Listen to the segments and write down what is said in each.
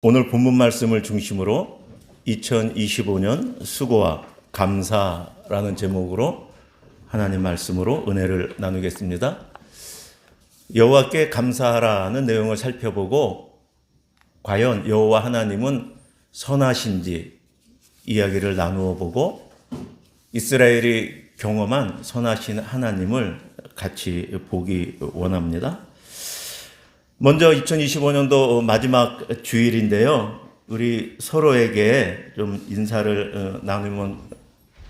오늘 본문 말씀을 중심으로 2025년 수고와 감사라는 제목으로 하나님 말씀으로 은혜를 나누겠습니다. 여호와께 감사하라는 내용을 살펴보고 과연 여호와 하나님은 선하신지 이야기를 나누어 보고 이스라엘이 경험한 선하신 하나님을 같이 보기 원합니다. 먼저 2025년도 마지막 주일인데요. 우리 서로에게 좀 인사를 나누면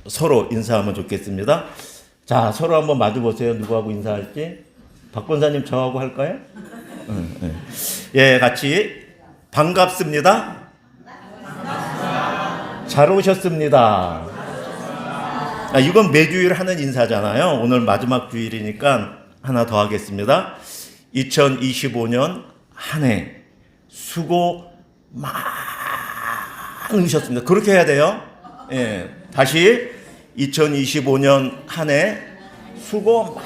서로 인사하면 좋겠습니다. 자, 서로 한번 마주 보세요. 누구하고 인사할지. 박 권사님 저하고 할까요? 예, 같이 반갑습니다. 잘 오셨습니다. 이건 매주일 하는 인사잖아요. 오늘 마지막 주일이니까 하나 더 하겠습니다. 2025년 한 해 수고 많으셨습니다. 그렇게 해야 돼요. 예, 다시 2025년 한 해 수고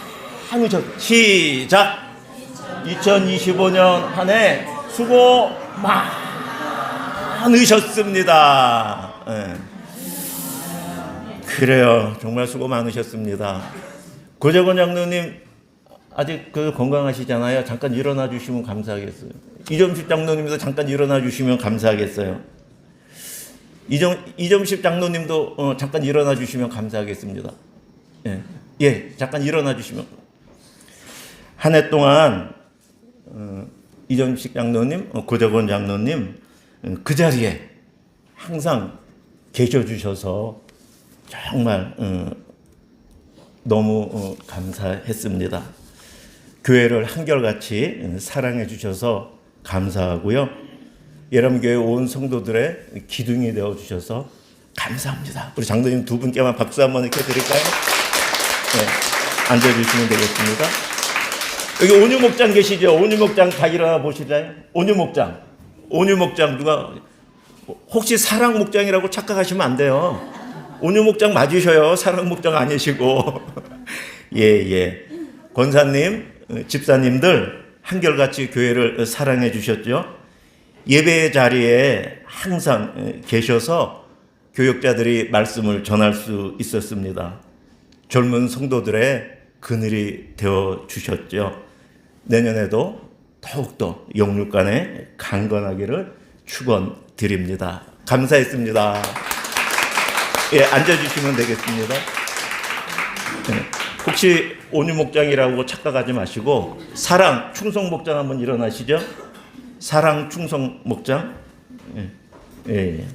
많으셨습니다. 시작. 2025년 한 해 수고 많으셨습니다. 예. 그래요. 정말 수고 많으셨습니다. 고재권 장로님 아직 건강하시잖아요. 잠깐 일어나 주시면 감사하겠어요. 이점식 장로님도 잠깐 일어나 주시면 감사하겠어요. 이점식 장로님도 잠깐 일어나 주시면 감사하겠습니다. 예, 잠깐 일어나 주시면. 한 해 동안 이점식 장로님, 고재권 장로님 그 자리에 항상 계셔 주셔서 정말 너무 감사했습니다. 교회를 한결같이 사랑해 주셔서 감사하고요. 예람교회 온 성도들의 기둥이 되어 주셔서 감사합니다. 우리 장로님 두 분께만 박수 한번 이렇게 드릴까요? 네, 앉아주시면 되겠습니다. 여기 온유 목장 계시죠? 온유 목장 다 일어나 보실래요? 온유 목장 누가 혹시 사랑 목장이라고 착각하시면 안 돼요. 온유 목장 맞으셔요. 사랑 목장 아니시고. 예. 권사님, 집사님들 한결같이 교회를 사랑해 주셨죠. 예배의 자리에 항상 계셔서 교역자들이 말씀을 전할 수 있었습니다. 젊은 성도들의 그늘이 되어 주셨죠. 내년에도 더욱더 영육간에 강건하기를 축원드립니다. 감사했습니다. 예, 앉아주시면 되겠습니다. 네. 혹시 온유 목장이라고 착각하지 마시고 사랑 충성 목장 한번 일어나시죠. 사랑 충성 목장. 예.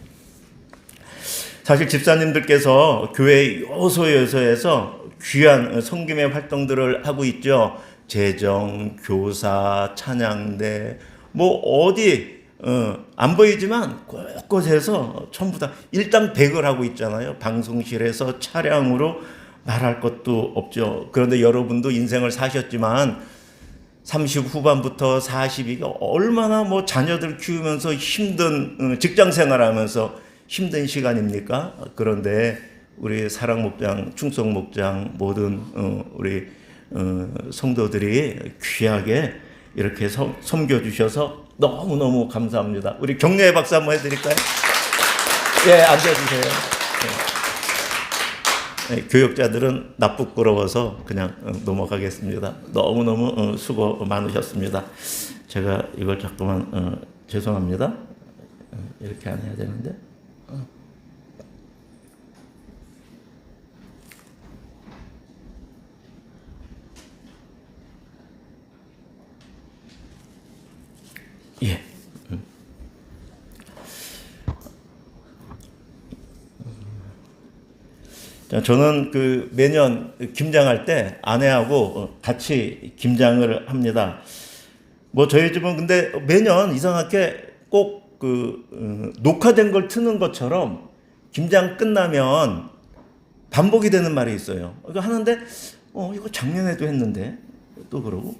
사실 집사님들께서 교회 요소에서 귀한 섬김의 활동들을 하고 있죠. 재정, 교사, 찬양대, 뭐 어디 안 보이지만 곳곳에서 전부 다 일당백을 하고 있잖아요. 방송실에서 차량으로 말할 것도 없죠. 그런데 여러분도 인생을 사셨지만 30 후반부터 40이가 얼마나 뭐 자녀들 키우면서 힘든 직장 생활하면서 힘든 시간입니까? 그런데 우리 사랑 목장, 충성 목장 모든 우리 성도들이 귀하게 이렇게 섬겨주셔서 너무너무 감사합니다. 우리 격려의 박수 한번 해드릴까요? 예, 앉아주세요. 네, 교역자들은 나 부끄러워서 그냥 넘어가겠습니다. 너무너무 수고 많으셨습니다. 제가 이걸 자꾸만 죄송합니다. 이렇게 안 해야 되는데. 예. 저는 매년 김장할 때 아내하고 같이 김장을 합니다. 뭐 저희 집은 근데 매년 이상하게 꼭 녹화된 걸 트는 것처럼 김장 끝나면 반복이 되는 말이 있어요. 이거 하는데 이거 작년에도 했는데 또 그러고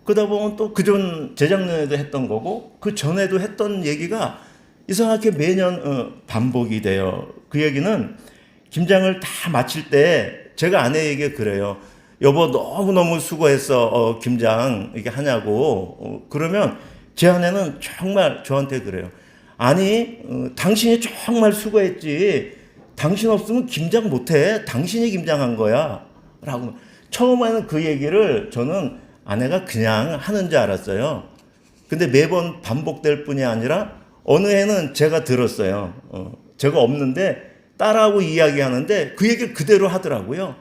그러다 보면 또 그전 재작년에도 했던 거고 그 전에도 했던 얘기가 이상하게 매년 반복이 돼요. 그 얘기는 김장을 다 마칠 때 제가 아내에게 그래요. 여보 너무너무 수고했어. 김장 이게 하냐고. 그러면 제 아내는 정말 저한테 그래요. 아니 당신이 정말 수고했지. 당신 없으면 김장 못해. 당신이 김장한 거야. 라고. 처음에는 그 얘기를 저는 아내가 그냥 하는 줄 알았어요. 근데 매번 반복될 뿐이 아니라 어느 해는 제가 들었어요. 제가 없는데 딸하고 이야기하는데 그 얘기를 그대로 하더라고요.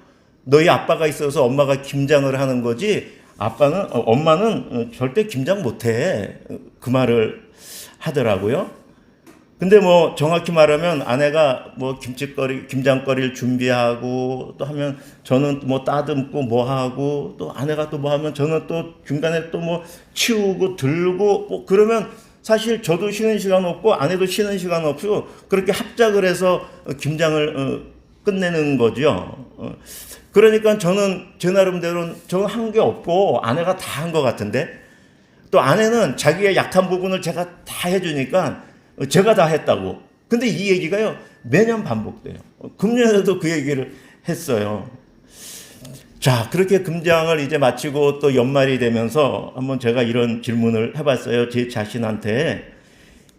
너희 아빠가 있어서 엄마가 김장을 하는 거지 엄마는 절대 김장 못해. 그 말을 하더라고요. 근데 뭐 정확히 말하면 아내가 뭐 김장거리를 준비하고 또 하면 저는 뭐 따듬고 뭐 하고 또 아내가 또 뭐 하면 저는 또 중간에 또 뭐 치우고 들고 뭐 그러면 사실 저도 쉬는 시간 없고 아내도 쉬는 시간 없고 그렇게 합작을 해서 김장을 끝내는 거죠. 그러니까 저는 제 나름대로는 저는 한 게 없고 아내가 다 한 것 같은데 또 아내는 자기의 약한 부분을 제가 다 해주니까 제가 다 했다고. 근데 이 얘기가요 매년 반복돼요. 금년에도 그 얘기를 했어요. 자, 그렇게 금장을 이제 마치고 또 연말이 되면서 한번 제가 이런 질문을 해봤어요. 제 자신한테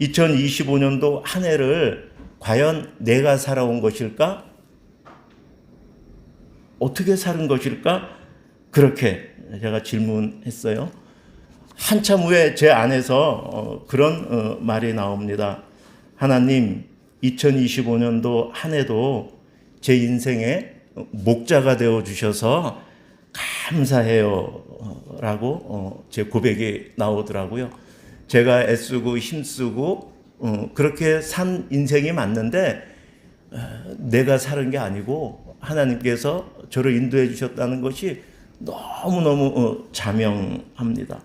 2025년도 한 해를 과연 내가 살아온 것일까? 어떻게 사는 것일까? 그렇게 제가 질문했어요. 한참 후에 제 안에서 그런 말이 나옵니다. 하나님, 2025년도 한 해도 제 인생의 목자가 되어 주셔서 감사해요. 라고 제 고백이 나오더라고요. 제가 애쓰고 힘쓰고 그렇게 산 인생이 맞는데 내가 사는 게 아니고 하나님께서 저를 인도해 주셨다는 것이 너무너무 자명합니다.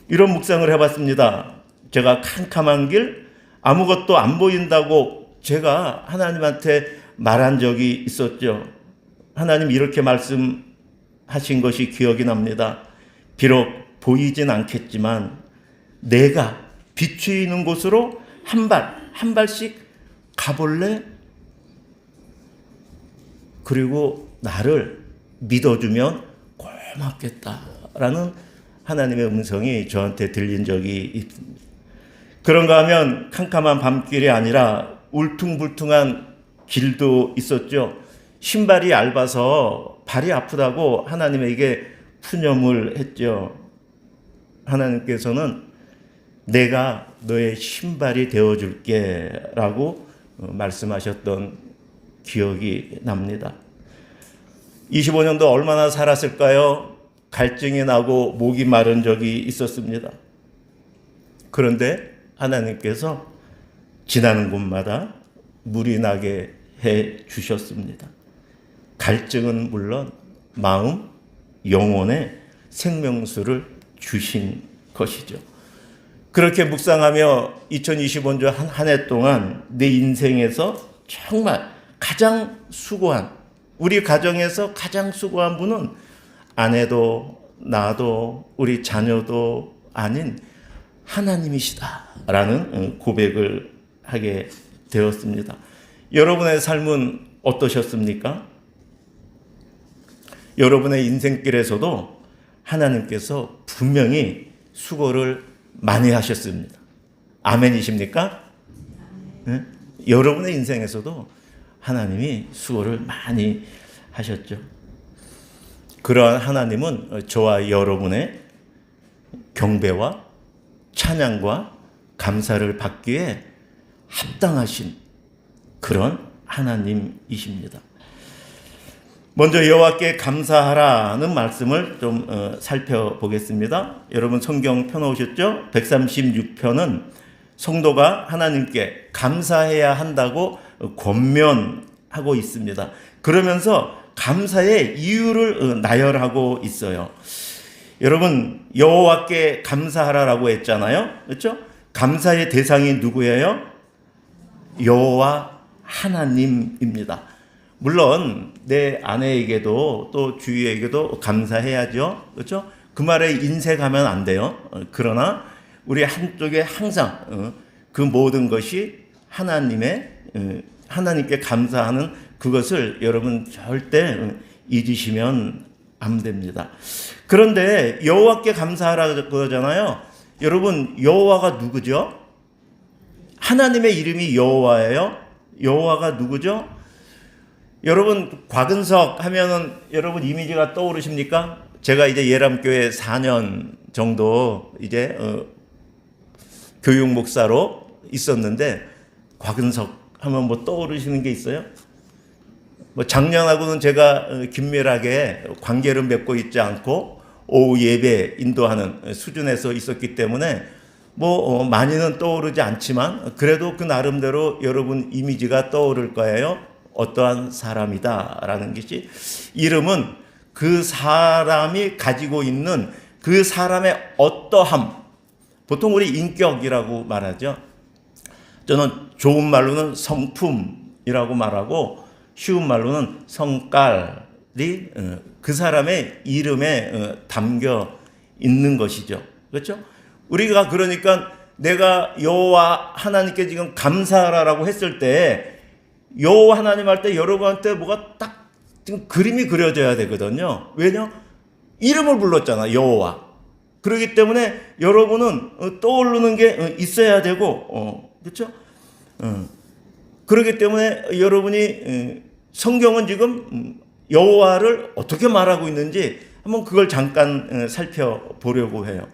이런 묵상을 해봤습니다. 제가 캄캄한 길, 아무것도 안 보인다고 제가 하나님한테 말한 적이 있었죠. 하나님 이렇게 말씀하신 것이 기억이 납니다. 비록 보이진 않겠지만 내가 비추이는 곳으로 한 발씩 가볼래? 그리고 나를 믿어주면 고맙겠다라는 하나님의 음성이 저한테 들린 적이 있습니다. 그런가 하면 캄캄한 밤길이 아니라 울퉁불퉁한 길도 있었죠. 신발이 얇아서 발이 아프다고 하나님에게 푸념을 했죠. 하나님께서는 내가 너의 신발이 되어줄게 라고 말씀하셨던 기억이 납니다. 25년도 얼마나 살았을까요? 갈증이 나고 목이 마른 적이 있었습니다. 그런데 하나님께서 지나는 곳마다 물이 나게 해 주셨습니다. 갈증은 물론 마음, 영혼의 생명수를 주신 것이죠. 그렇게 묵상하며 2025년 한 해 동안 내 인생에서 정말 가장 수고한, 우리 가정에서 가장 수고한 분은 아내도 나도 우리 자녀도 아닌 하나님이시다라는 고백을 하게 되었습니다. 여러분의 삶은 어떠셨습니까? 여러분의 인생길에서도 하나님께서 분명히 수고를 많이 하셨습니다. 아멘이십니까? 네? 여러분의 인생에서도 하나님이 수고를 많이 하셨죠. 그러한 하나님은 저와 여러분의 경배와 찬양과 감사를 받기에 합당하신 그런 하나님이십니다. 먼저 여호와께 감사하라는 말씀을 좀 살펴보겠습니다. 여러분 성경 펴놓으셨죠? 136편은 성도가 하나님께 감사해야 한다고 권면하고 있습니다. 그러면서 감사의 이유를 나열하고 있어요. 여러분 여호와께 감사하라라고 했잖아요. 그렇죠? 감사의 대상이 누구예요? 여호와 하나님입니다. 물론 내 아내에게도 또 주위에게도 감사해야죠. 그렇죠? 그 말에 인색하면 안 돼요. 그러나 우리 한쪽에 항상 그 모든 것이 하나님께 감사하는 그것을 여러분 절대 잊으시면 안 됩니다. 그런데 여호와께 감사하라 그러잖아요. 여러분 여호와가 누구죠? 하나님의 이름이 여호와예요. 여호와가 누구죠? 여러분 곽은석 하면은 여러분 이미지가 떠오르십니까? 제가 이제 예람교회 4년 정도 이제 교육 목사로 있었는데 곽은석 하면 뭐 떠오르시는 게 있어요? 뭐 작년하고는 제가 긴밀하게 관계를 맺고 있지 않고 오후 예배 인도하는 수준에서 있었기 때문에 뭐 많이는 떠오르지 않지만 그래도 그 나름대로 여러분 이미지가 떠오를 거예요. 어떠한 사람이다라는 것이 이름은 그 사람이 가지고 있는 그 사람의 어떠함, 보통 우리 인격이라고 말하죠. 저는 좋은 말로는 성품이라고 말하고 쉬운 말로는 성깔이 그 사람의 이름에 담겨 있는 것이죠. 그렇죠? 우리가 그러니까 내가 여호와 하나님께 지금 감사하라고 했을 때 여호와 하나님 할 때 여러분한테 뭐가 딱 지금 그림이 그려져야 되거든요. 왜냐? 이름을 불렀잖아, 여호와. 그렇기 때문에 여러분은 떠오르는 게 있어야 되고, 그렇죠? 그렇기 때문에 여러분이 성경은 지금 여호와를 어떻게 말하고 있는지 한번 그걸 잠깐 살펴보려고 해요.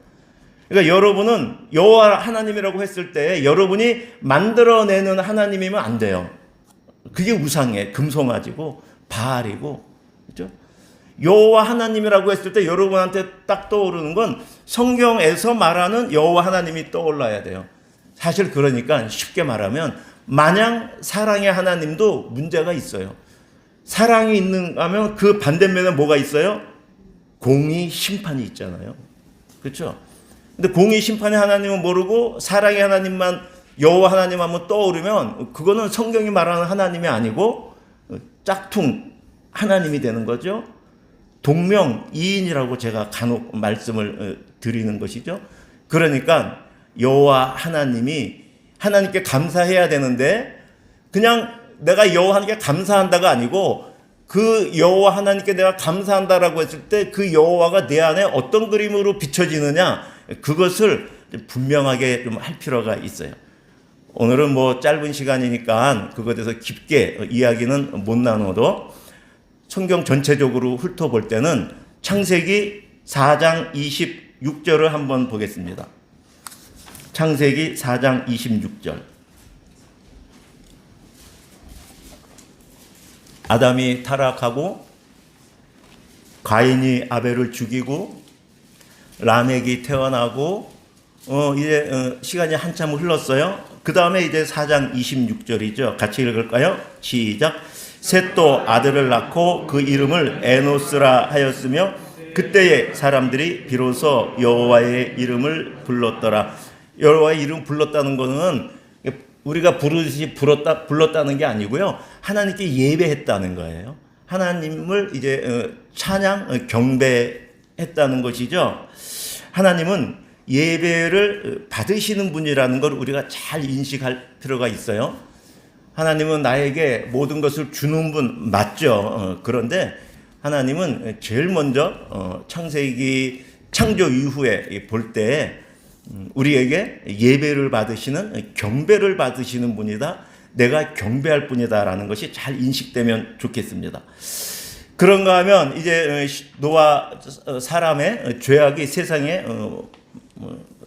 그러니까 여러분은 여호와 하나님이라고 했을 때 여러분이 만들어내는 하나님이면 안 돼요. 그게 우상이에요. 금송아지고 바알이고, 그렇죠? 여호와 하나님이라고 했을 때 여러분한테 딱 떠오르는 건 성경에서 말하는 여호와 하나님이 떠올라야 돼요. 사실 그러니까 쉽게 말하면 마냥 사랑의 하나님도 문제가 있어요. 사랑이 있는가 하면 그 반대면에 뭐가 있어요? 공의 심판이 있잖아요. 그렇죠? 근데 공의 심판의 하나님은 모르고 사랑의 하나님만 여호와 하나님 한번 떠오르면 그거는 성경이 말하는 하나님이 아니고 짝퉁 하나님이 되는 거죠. 동명이인이라고 제가 간혹 말씀을 드리는 것이죠. 그러니까 여호와 하나님이 하나님께 감사해야 되는데 그냥 내가 여호와 하나님께 감사한다가 아니고 그 여호와 하나님께 내가 감사한다라고 했을 때 그 여호와가 내 안에 어떤 그림으로 비춰지느냐 그것을 분명하게 좀 할 필요가 있어요. 오늘은 뭐 짧은 시간이니까 그것에 대해서 깊게 이야기는 못 나눠도 성경 전체적으로 훑어볼 때는 창세기 4장 26절을 한번 보겠습니다. 창세기 4장 26절. 아담이 타락하고 가인이 아벨을 죽이고 라멕이 태어나고 이제 시간이 한참 흘렀어요. 그 다음에 이제 4장 26절이죠. 같이 읽을까요? 시작. 셋도 아들을 낳고 그 이름을 에노스라 하였으며 그때의 사람들이 비로소 여호와의 이름을 불렀더라. 여호와의 이름 불렀다는 것은 우리가 부르듯이 불렀다는 게 아니고요. 하나님께 예배했다는 거예요. 하나님을 이제 찬양, 경배했다는 것이죠. 하나님은 예배를 받으시는 분이라는 걸 우리가 잘 인식할 필요가 있어요. 하나님은 나에게 모든 것을 주는 분 맞죠. 그런데 하나님은 제일 먼저 창세기 창조 이후에 볼 때 우리에게 예배를 받으시는 경배를 받으시는 분이다. 내가 경배할 분이다라는 것이 잘 인식되면 좋겠습니다. 그런가 하면 이제 노아 사람의 죄악이 세상에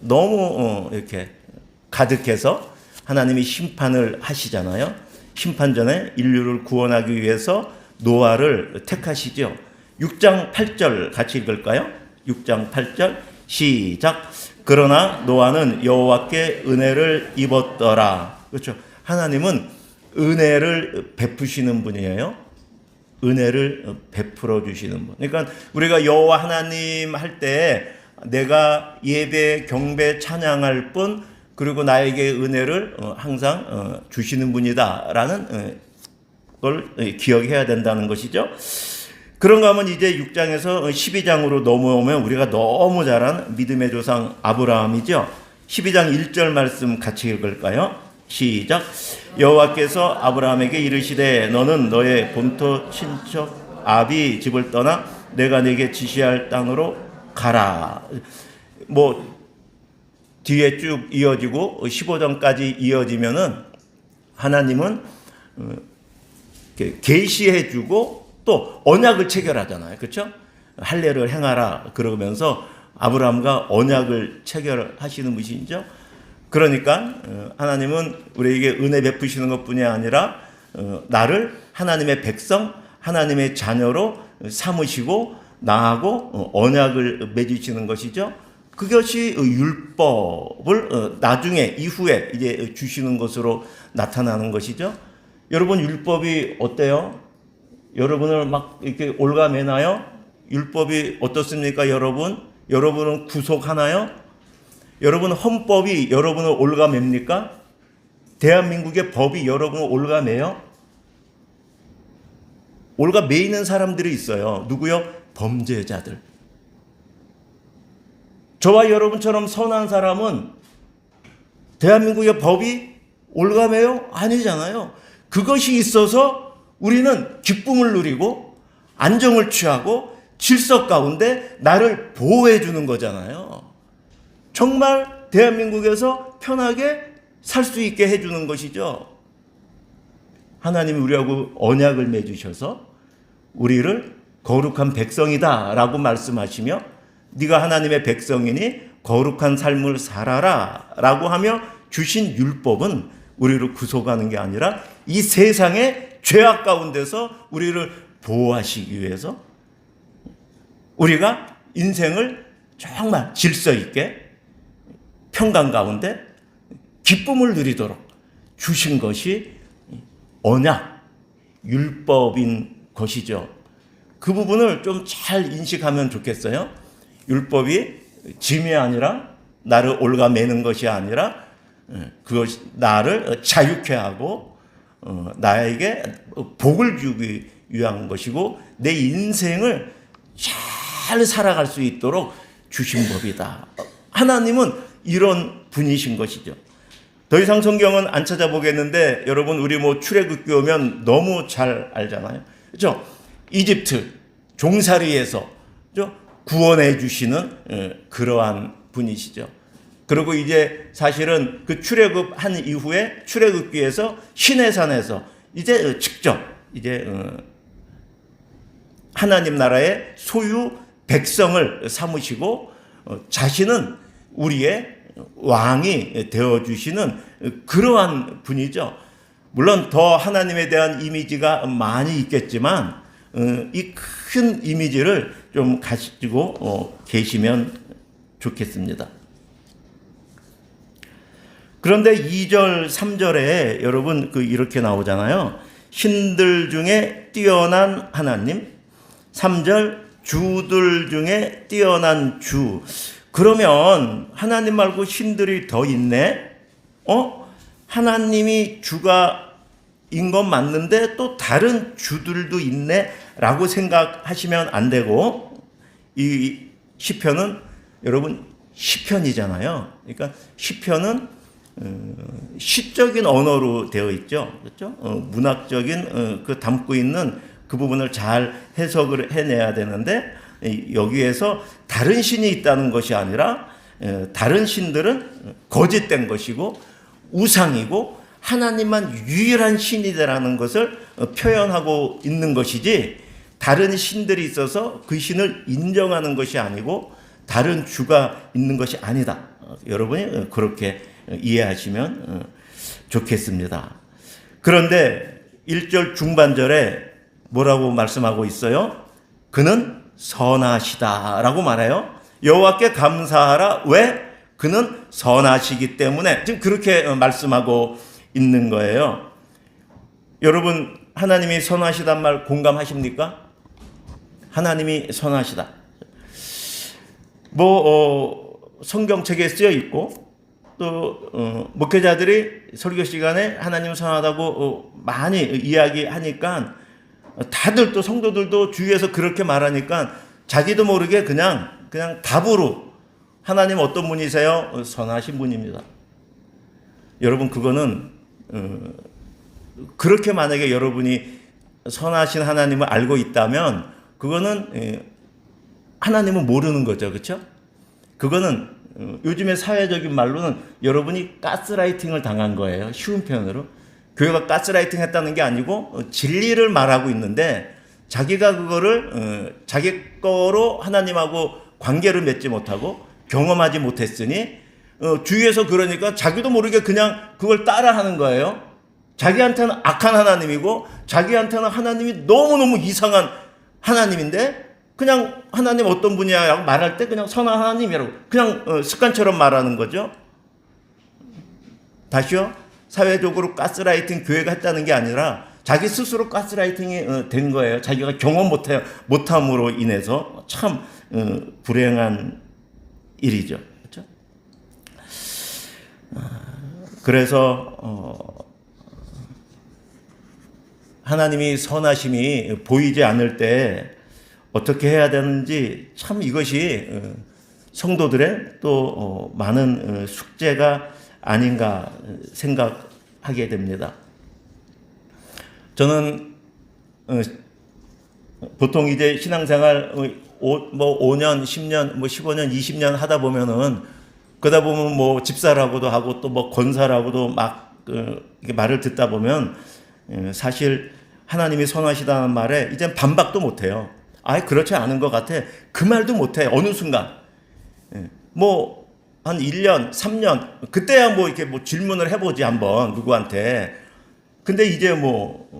너무 이렇게 가득해서 하나님이 심판을 하시잖아요. 심판 전에 인류를 구원하기 위해서 노아를 택하시죠. 6장 8절 같이 읽을까요? 6장 8절 시작. 그러나 노아는 여호와께 은혜를 입었더라. 그렇죠. 하나님은 은혜를 베푸시는 분이에요. 은혜를 베풀어 주시는 분. 그러니까 우리가 여호와 하나님 할 때 내가 예배, 경배, 찬양할 뿐 그리고 나에게 은혜를 항상 주시는 분이다라는 걸 기억해야 된다는 것이죠. 그런가 하면 이제 6장에서 12장으로 넘어오면 우리가 너무 잘 아는 믿음의 조상 아브라함이죠. 12장 1절 말씀 같이 읽을까요? 시작. 여호와께서 아브라함에게 이르시되 너는 너의 본토 친척 아비 집을 떠나 내가 네게 지시할 땅으로 가라. 뭐 뒤에 쭉 이어지고 15장까지 이어지면은 하나님은 계시해 주고 또 언약을 체결하잖아요. 그렇죠? 할례를 행하라 그러면서 아브라함과 언약을 체결하시는 분이죠. 그러니까 하나님은 우리에게 은혜 베푸시는 것뿐이 아니라 나를 하나님의 백성, 하나님의 자녀로 삼으시고 나하고 언약을 맺으시는 것이죠. 그것이 율법을 나중에 이후에 이제 주시는 것으로 나타나는 것이죠. 여러분 율법이 어때요? 여러분을 막 이렇게 올가매나요? 율법이 어떻습니까, 여러분? 여러분은 구속하나요? 여러분 헌법이 여러분을 올가맵니까? 대한민국의 법이 여러분을 올가매요? 올가매이는 사람들이 있어요. 누구요? 범죄자들. 저와 여러분처럼 선한 사람은 대한민국의 법이 올가매요? 아니잖아요. 그것이 있어서 우리는 기쁨을 누리고 안정을 취하고 질서 가운데 나를 보호해 주는 거잖아요. 정말 대한민국에서 편하게 살 수 있게 해주는 것이죠. 하나님이 우리하고 언약을 맺으셔서 우리를 거룩한 백성이다 라고 말씀하시며 네가 하나님의 백성이니 거룩한 삶을 살아라 라고 하며 주신 율법은 우리를 구속하는 게 아니라 이 세상의 죄악 가운데서 우리를 보호하시기 위해서 우리가 인생을 정말 질서 있게 평강 가운데 기쁨을 누리도록 주신 것이 언약, 율법인 것이죠. 그 부분을 좀 잘 인식하면 좋겠어요. 율법이 짐이 아니라 나를 올가매는 것이 아니라 그것이 나를 자유케 하고 나에게 복을 주기 위한 것이고 내 인생을 잘 살아갈 수 있도록 주신 법이다. 하나님은 이런 분이신 것이죠. 더 이상 성경은 안 찾아보겠는데 여러분 우리 뭐 출애굽기 오면 너무 잘 알잖아요. 그렇죠? 이집트 종살이에서 구원해 주시는 그러한 분이시죠. 그리고 이제 사실은 그 출애굽한 이후에 출애굽기에서 시내산에서 이제 직접 이제 하나님 나라의 소유 백성을 삼으시고 자신은 우리의 왕이 되어주시는 그러한 분이죠. 물론 더 하나님에 대한 이미지가 많이 있겠지만 이 큰 이미지를 좀 가지고 계시면 좋겠습니다. 그런데 2절, 3절에 여러분 이렇게 나오잖아요. 신들 중에 뛰어난 하나님, 3절 주들 중에 뛰어난 주. 그러면 하나님 말고 신들이 더 있네? 하나님이 주가 인 건 맞는데 또 다른 주들도 있네? 라고 생각하시면 안 되고 이 시편은 여러분 시편이잖아요. 그러니까 시편은 시적인 언어로 되어 있죠. 그렇죠? 문학적인 그 담고 있는 그 부분을 잘 해석을 해내야 되는데 여기에서 다른 신이 있다는 것이 아니라 다른 신들은 거짓된 것이고 우상이고 하나님만 유일한 신이라는 것을 표현하고 있는 것이지 다른 신들이 있어서 그 신을 인정하는 것이 아니고 다른 주가 있는 것이 아니다. 여러분이 그렇게 이해하시면 좋겠습니다. 그런데 1절 중반절에 뭐라고 말씀하고 있어요? 그는 선하시다라고 말해요. 여호와께 감사하라. 왜? 그는 선하시기 때문에. 지금 그렇게 말씀하고 있는 거예요. 여러분 하나님이 선하시단 말 공감하십니까? 하나님이 선하시다. 성경책에 쓰여 있고 또 목회자들이 설교 시간에 하나님 선하다고 많이 이야기하니까 다들 또 성도들도 주위에서 그렇게 말하니까 자기도 모르게 그냥 답으로 하나님 어떤 분이세요? 선하신 분입니다. 여러분 그거는 그렇게 만약에 여러분이 선하신 하나님을 알고 있다면 그거는 하나님은 모르는 거죠. 그렇죠? 그거는 요즘의 사회적인 말로는 여러분이 가스라이팅을 당한 거예요. 쉬운 표현으로. 교회가 가스라이팅 했다는 게 아니고 진리를 말하고 있는데 자기가 그거를 자기 거로 하나님하고 관계를 맺지 못하고 경험하지 못했으니 주위에서 그러니까 자기도 모르게 그냥 그걸 따라하는 거예요. 자기한테는 악한 하나님이고 자기한테는 하나님이 너무너무 이상한 하나님인데 그냥 하나님 어떤 분이야라고 말할 때 그냥 선한 하나님이라고 그냥 습관처럼 말하는 거죠. 다시요. 사회적으로 가스라이팅 교회가 했다는 게 아니라 자기 스스로 가스라이팅이 된 거예요. 자기가 경험 못함으로 인해서 참 불행한 일이죠. 그렇죠? 그래서 하나님이 선하심이 보이지 않을 때 어떻게 해야 되는지 참 이것이 성도들의 또 많은 숙제가 아닌가 생각하게 됩니다. 저는 보통 이제 신앙생활 5년, 10년, 15년, 20년 하다 보면은 그러다 보면 뭐 집사라고도 하고 또 뭐 권사라고도 막 말을 듣다 보면 사실 하나님이 선하시다는 말에 이젠 반박도 못해요. 아예 그렇지 않은 것 같아. 그 말도 못해. 어느 순간. 뭐, 한 1년, 3년, 그때야 뭐 이렇게 뭐 질문을 해보지 한번, 누구한테. 근데 이제 5년,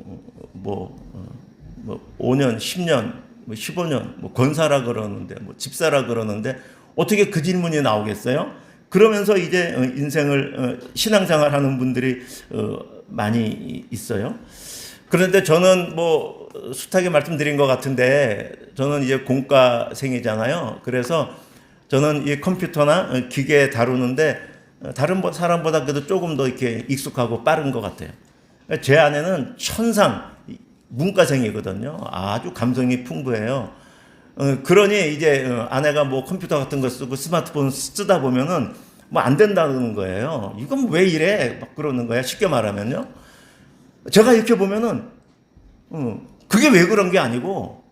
10년, 15년, 뭐 권사라 그러는데, 뭐 집사라 그러는데, 어떻게 그 질문이 나오겠어요? 그러면서 이제 신앙생활 하는 분들이 많이 있어요. 그런데 저는 뭐 숱하게 말씀드린 것 같은데 저는 이제 공과생이잖아요. 그래서 저는 이 컴퓨터나 기계 다루는데 다른 사람보다 그래도 조금 더 이렇게 익숙하고 빠른 것 같아요. 제 아내는 천상 문과생이거든요. 아주 감성이 풍부해요. 그러니 이제 아내가 뭐 컴퓨터 같은 거 쓰고 스마트폰 쓰다 보면은 뭐 안 된다는 거예요. 이건 왜 이래? 막 그러는 거야. 쉽게 말하면요. 제가 이렇게 보면은 그게 왜 그런 게 아니고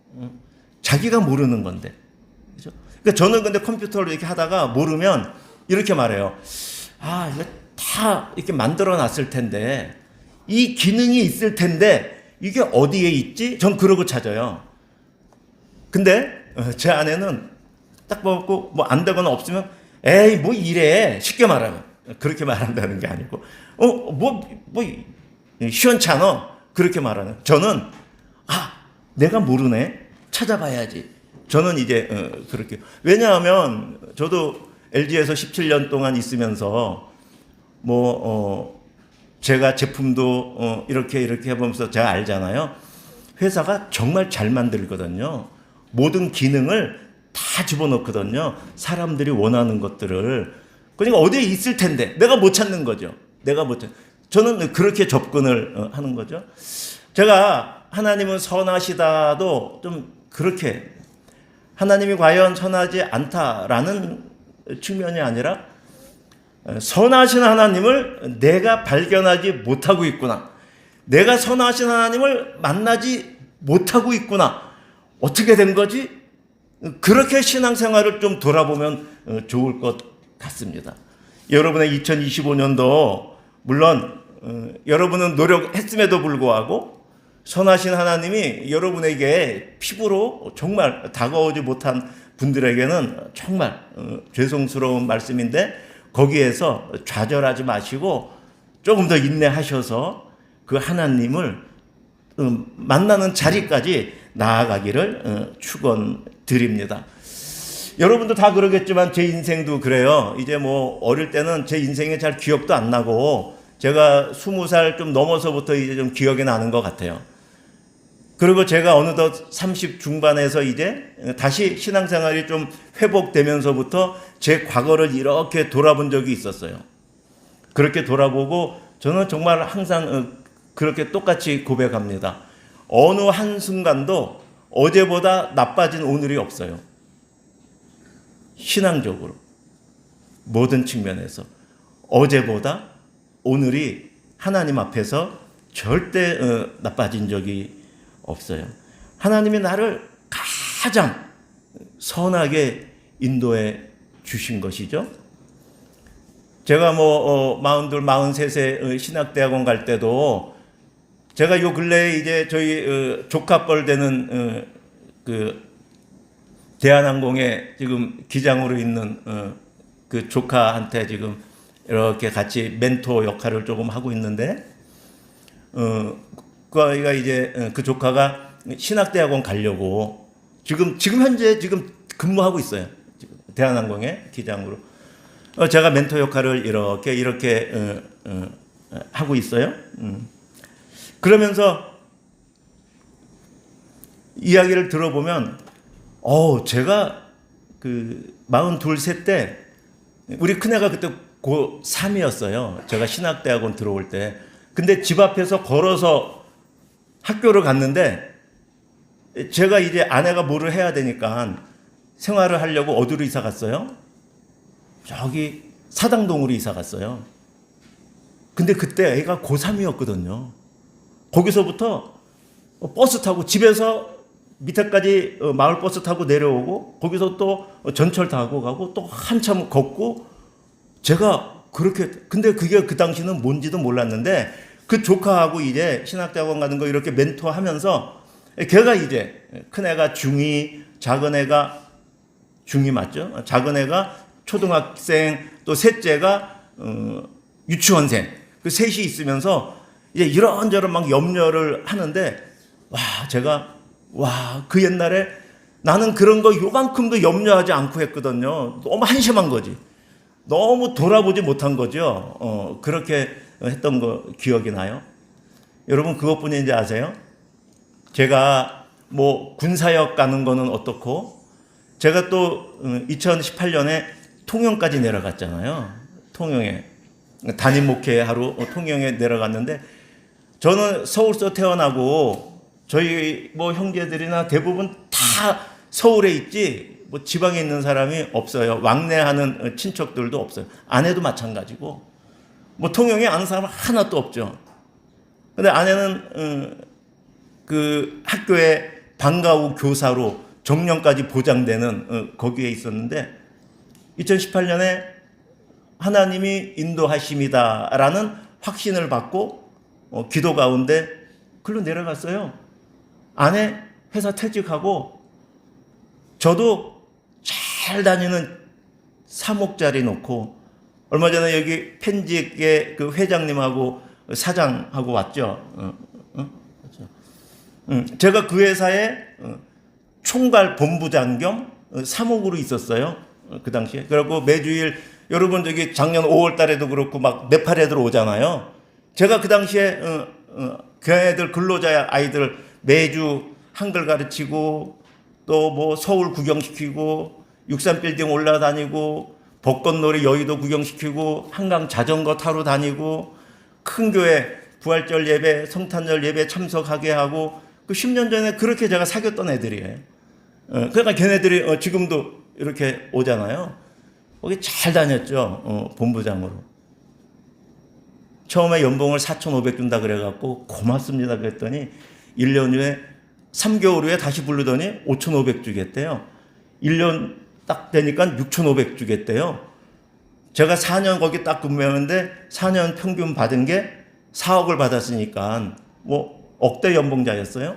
자기가 모르는 건데. 그죠? 그러니까 저는 근데 컴퓨터를 이렇게 하다가 모르면 이렇게 말해요. 아, 이거 다 이렇게 만들어 놨을 텐데 이 기능이 있을 텐데 이게 어디에 있지? 전 그러고 찾아요. 근데 제 아내는 딱 보고 뭐 안 되거나 없으면 에이 뭐 이래 쉽게 말하면 그렇게 말한다는 게 아니고 뭐 시원찮어 그렇게 말하는. 저는 내가 모르네 찾아봐야지. 저는 이제 그렇게. 왜냐하면 저도 LG에서 17년 동안 있으면서 제가 제품도 이렇게 해보면서 제가 알잖아요. 회사가 정말 잘 만들거든요. 모든 기능을 다 집어넣거든요. 사람들이 원하는 것들을. 그러니까 어디에 있을 텐데 내가 못 찾는 거죠. 저는 그렇게 접근을 하는 거죠. 제가 하나님은 선하시다도 좀 그렇게 하나님이 과연 선하지 않다라는 측면이 아니라 선하신 하나님을 내가 발견하지 못하고 있구나. 내가 선하신 하나님을 만나지 못하고 있구나. 어떻게 된 거지? 그렇게 신앙생활을 좀 돌아보면 좋을 것 같습니다. 여러분의 2025년도 물론 여러분은 노력했음에도 불구하고 선하신 하나님이 여러분에게 피부로 정말 다가오지 못한 분들에게는 정말 죄송스러운 말씀인데 거기에서 좌절하지 마시고 조금 더 인내하셔서 그 하나님을 만나는 자리까지 나아가기를 축원드립니다. 여러분도 다 그러겠지만 제 인생도 그래요. 이제 뭐 어릴 때는 제 인생에 잘 기억도 안 나고 제가 20살 좀 넘어서부터 이제 좀 기억이 나는 것 같아요. 그리고 제가 어느덧 30 중반에서 이제 다시 신앙생활이 좀 회복되면서부터 제 과거를 이렇게 돌아본 적이 있었어요. 그렇게 돌아보고 저는 정말 항상 그렇게 똑같이 고백합니다. 어느 한순간도 어제보다 나빠진 오늘이 없어요. 신앙적으로 모든 측면에서 어제보다 오늘이 하나님 앞에서 절대 나빠진 적이 없어요. 하나님이 나를 가장 선하게 인도해 주신 것이죠. 제가 뭐 42, 43세 신학대학원 갈 때도 제가 요 근래에 이제 저희 조카뻘 되는 그 대한항공에 지금 기장으로 있는 그 조카한테 지금 이렇게 같이 멘토 역할을 조금 하고 있는데 그 아이가 이제 그 조카가 신학대학원 가려고 지금 현재 지금 근무하고 있어요. 지금 대한항공의 기장으로. 제가 멘토 역할을 이렇게 하고 있어요. 그러면서 이야기를 들어보면 제가 그 42, 셋 때 우리 큰애가 그때 고3이었어요. 제가 신학대학원 들어올 때. 근데 집 앞에서 걸어서 학교를 갔는데 제가 이제 아내가 뭐를 해야 되니까 생활을 하려고 어디로 이사 갔어요? 저기 사당동으로 이사 갔어요. 근데 그때 애가 고3이었거든요. 거기서부터 버스 타고 집에서 밑에까지 마을버스 타고 내려오고 거기서 또 전철 타고 가고 또 한참 걷고 제가 그렇게 근데 그게 그 당시는 뭔지도 몰랐는데 그 조카하고 이제 신학대학원 가는 거 이렇게 멘토하면서 걔가 이제 큰애가 중2 작은애가 중2 맞죠? 작은애가 초등학생 또 셋째가 유치원생 그 셋이 있으면서 이제 이런저런 막 염려를 하는데 제가 그 옛날에 나는 그런 거 요만큼도 염려하지 않고 했거든요. 너무 한심한 거지. 너무 돌아보지 못한 거죠. 그렇게 했던 거 기억이 나요. 여러분 그것뿐인지 아세요? 제가 뭐 군사역 가는 거는 어떻고 제가 또 2018년에 통영까지 내려갔잖아요. 통영에 담임 목회하러 통영에 내려갔는데 저는 서울서 태어나고 저희 뭐 형제들이나 대부분 다 서울에 있지 뭐 지방에 있는 사람이 없어요. 왕래하는 친척들도 없어요. 아내도 마찬가지고 뭐 통영에 아는 사람 하나도 없죠. 근데 아내는 그 학교에 방과 후 교사로 정년까지 보장되는 거기에 있었는데 2018년에 하나님이 인도하심이다라는 확신을 받고 기도 가운데 글로 내려갔어요. 아내 회사 퇴직하고 저도 잘 다니는 사목자리 놓고 얼마 전에 여기 펜직의 그 회장님하고 사장하고 왔죠. 제가 그 회사에 총괄 본부장 겸 사목으로 있었어요. 그 당시에. 그리고 매주일 여러분 저기 작년 5월 달에도 그렇고 막 네팔 애들 오잖아요. 제가 그 당시에 걔네들 근로자 아이들 매주 한글 가르치고 또 뭐 서울 구경시키고 63빌딩 올라다니고 벚꽃놀이 여의도 구경시키고 한강 자전거 타러 다니고 큰 교회 부활절 예배 성탄절 예배 참석하게 하고 그 10년 전에 그렇게 제가 사귀었던 애들이에요. 그러니까 걔네들이 지금도 이렇게 오잖아요. 거기 잘 다녔죠. 본부장으로. 처음에 연봉을 4,500 준다 그래갖고 고맙습니다 그랬더니 1년 후에 3개월 후에 다시 부르더니 5,500 주겠대요. 1년 딱 되니까 6,500 주겠대요. 제가 4년 거기 딱 근무했는데 4년 평균 받은 게 4억을 받았으니까 뭐 억대 연봉자였어요.